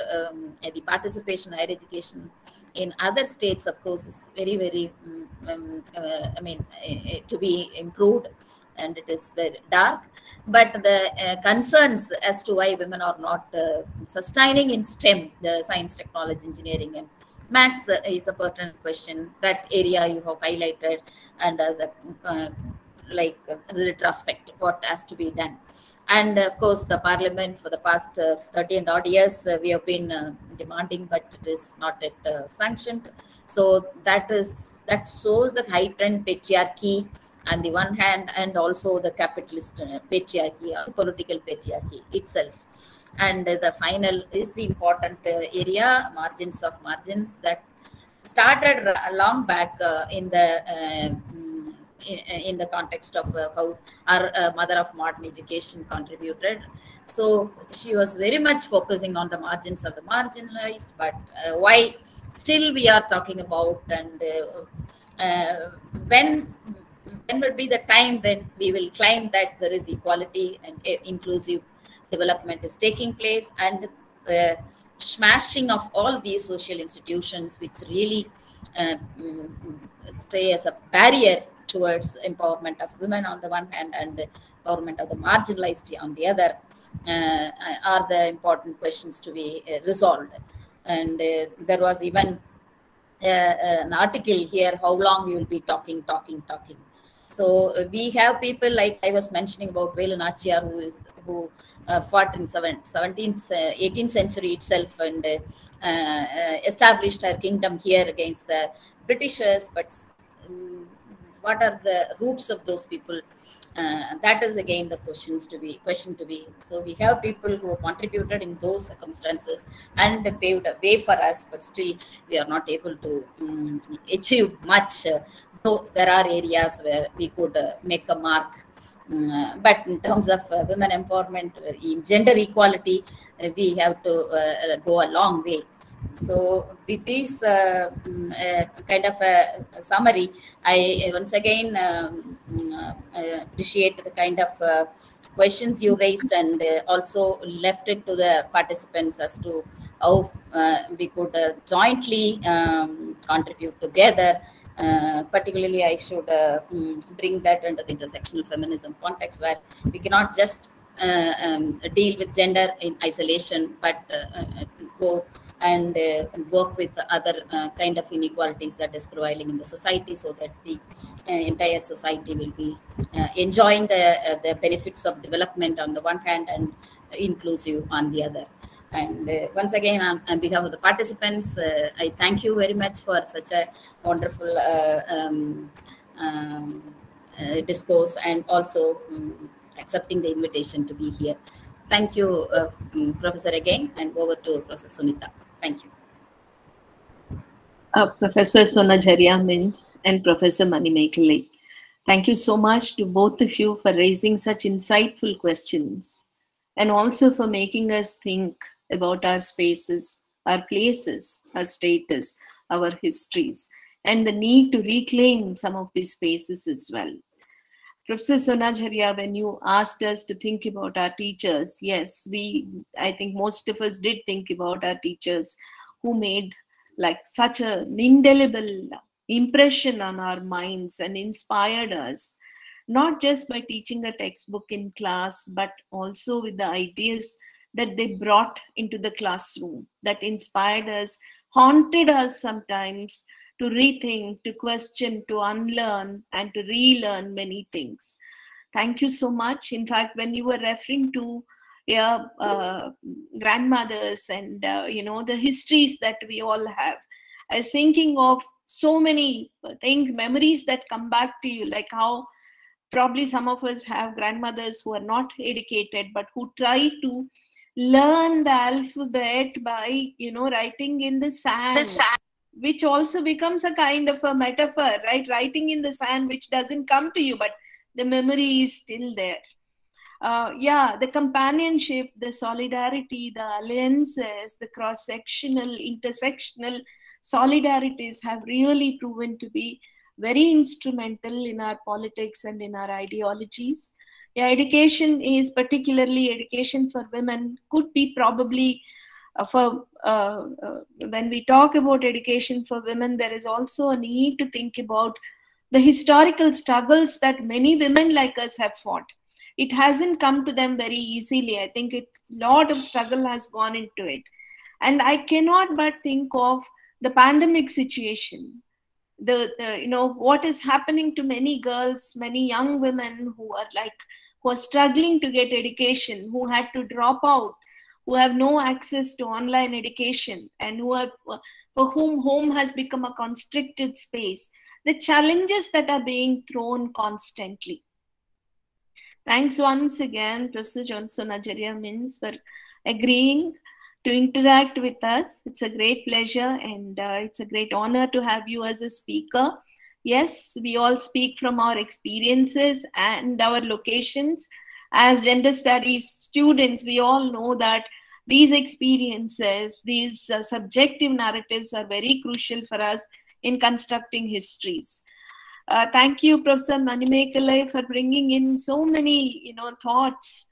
Speaker 3: the participation in higher education in other states, of course, is very, very, I mean, to be improved, and it is very dark. But the concerns as to why women are not sustaining in STEM, the science, technology, engineering, and maths is a pertinent question. That area you have highlighted, and like retrospect, what has to be done. And of course, the parliament for the past 30 and odd years, we have been demanding, but it is not yet sanctioned. So that shows the heightened patriarchy on the one hand, and also the capitalist patriarchy, political patriarchy itself. And the final is the important area, margins of margins, that started long back in the context of how our mother of modern education contributed. So she was very much focusing on the margins of the marginalized, but why still we are talking about, and when would be the time when we will claim that there is equality and inclusive development is taking place, and smashing of all these social institutions which really stay as a barrier towards empowerment of women on the one hand and empowerment of the marginalized on the other are the important questions to be resolved. And there was even an article here, how long you will be talking. So we have people like I was mentioning about Velu Nachiyar, who fought in 18th century itself, and established her kingdom here against the Britishers. But what are the roots of those people? That is again the question to be. So we have people who have contributed in those circumstances and paved a way for us, but still we are not able to achieve much. Though there are areas where we could make a mark. But in terms of women empowerment, in gender equality, we have to go a long way. So with this kind of a summary, I once again appreciate the kind of questions you raised, and also left it to the participants as to how we could jointly contribute together. Particularly, I should bring that under the intersectional feminism context, where we cannot just deal with gender in isolation, but go and work with the other kind of inequalities that is prevailing in the society, so that the entire society will be enjoying the benefits of development on the one hand and inclusive on the other. And once again, on behalf of the participants, I thank you very much for such a wonderful discourse, and also accepting the invitation to be here. Thank you, Professor, again, and over to Professor Sunita. Thank you.
Speaker 1: Professor Sonajharya Mins and Professor Manimekkale. Thank you so much to both of you for raising such insightful questions, and also for making us think about our spaces, our places, our status, our histories, and the need to reclaim some of these spaces as well. Professor Sonajharya, when you asked us to think about our teachers, yes, I think most of us did think about our teachers who made like such an indelible impression on our minds and inspired us, not just by teaching a textbook in class, but also with the ideas that they brought into the classroom, that inspired us, haunted us sometimes to rethink, to question, to unlearn, and to relearn many things. Thank you so much. In fact, when you were referring to grandmothers and the histories that we all have, I was thinking of so many things, memories that come back to you, like how probably some of us have grandmothers who are not educated but who try to learn the alphabet by writing in the sand, which also becomes a kind of a metaphor, right? Writing in the sand, which doesn't come to you, but the memory is still there. The companionship, the solidarity, the alliances, the cross-sectional, intersectional solidarities have really proven to be very instrumental in our politics and in our ideologies. Education is, particularly education for women, could be probably when we talk about education for women, there is also a need to think about the historical struggles that many women like us have fought. It hasn't come to them very easily. I think a lot of struggle has gone into it. And I cannot but think of the pandemic situation, what is happening to many girls, many young women who are struggling to get education, who had to drop out, who have no access to online education, and for whom home has become a constricted space. The challenges that are being thrown constantly. Thanks once again, Professor Sonajaria Mins, for agreeing to interact with us. It's a great pleasure, and it's a great honor to have you as a speaker. Yes, we all speak from our experiences and our locations. As gender studies students, we all know that these experiences, these subjective narratives are very crucial for us in constructing histories. Thank you, Professor Manimekalai, for bringing in so many, thoughts,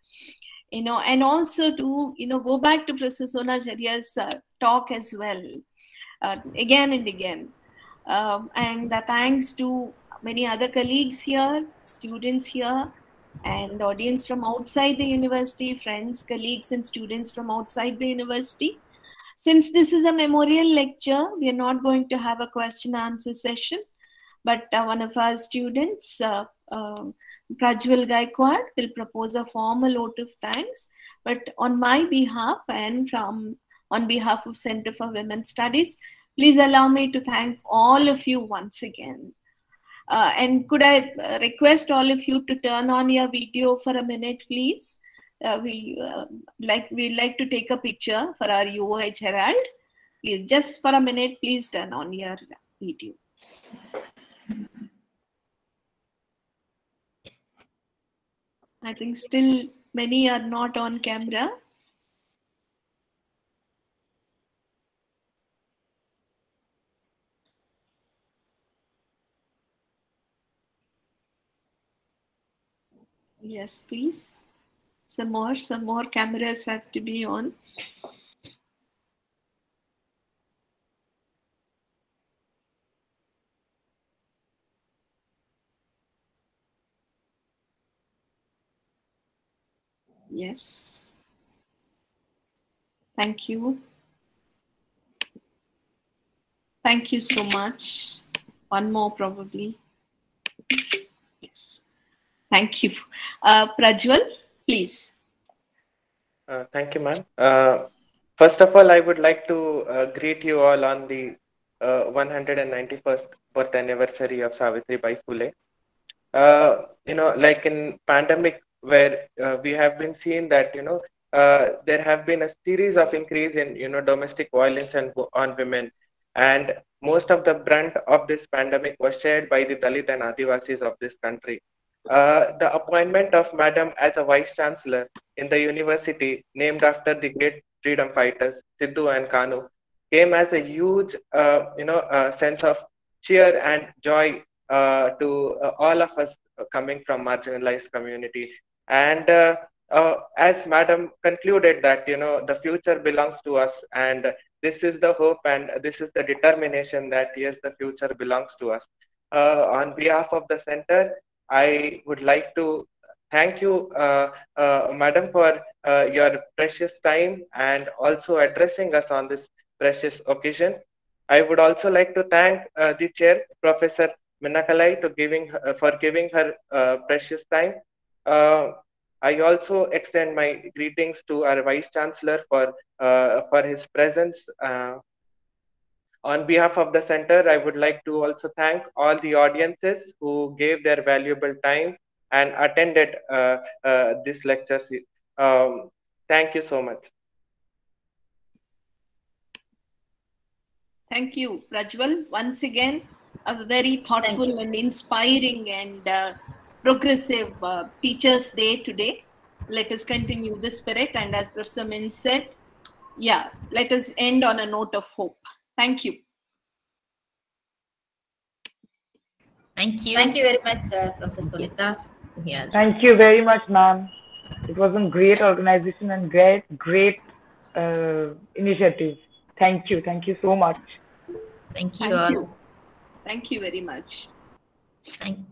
Speaker 1: and also to, go back to Professor Sonajaria's talk as well, again and again. And thanks to many other colleagues here, students here, and audience from outside the university, friends, colleagues, and students from outside the university. Since this is a memorial lecture, we are not going to have a question-answer session, but one of our students, Prajwal Gaikwad, will propose a formal vote of thanks. But on my behalf and on behalf of Center for Women's Studies, please allow me to thank all of you once again. And could I request all of you to turn on your video for a minute, please? We'd like to take a picture for our UOH Herald. Please, just for a minute, please turn on your video. I think still many are not on camera. Yes, please. Some more cameras have to be on. Yes. Thank you. Thank you so much. One more probably. Yes. Thank you. Prajwal, please.
Speaker 6: Thank you, ma'am. First of all, I would like to greet you all on the 191st birth anniversary of Savitribai Phule. Like in pandemic, where we have been seeing that there have been a series of increase in domestic violence on women, and most of the brunt of this pandemic was shared by the Dalit and Adivasis of this country. The appointment of Madam as a Vice Chancellor in the university named after the great freedom fighters Sidhu and Kanu came as a huge sense of cheer and joy to all of us coming from marginalized community. And as Madam concluded that the future belongs to us, and this is the hope and this is the determination that yes, the future belongs to us. On behalf of the center, I would like to thank you, Madam, for your precious time and also addressing us on this precious occasion. I would also like to thank the chair, Professor Minakalai, for giving her precious time. I also extend my greetings to our Vice Chancellor for his presence. On behalf of the center, I would like to also thank all the audiences who gave their valuable time and attended this lecture. Thank you so much.
Speaker 1: Thank you, Prajwal. Once again, a very thoughtful and inspiring and progressive Teachers' Day today. Let us continue the spirit, and as Professor Min said, yeah, let us end on a note of hope. Thank you.
Speaker 3: Thank you. Thank you very much, Professor Sulita.
Speaker 4: Yeah. Thank you very much, ma'am. It was a great organization and great initiative. Thank you. Thank you so much.
Speaker 3: Thank you all.
Speaker 1: Thank you very much.
Speaker 3: Thank you.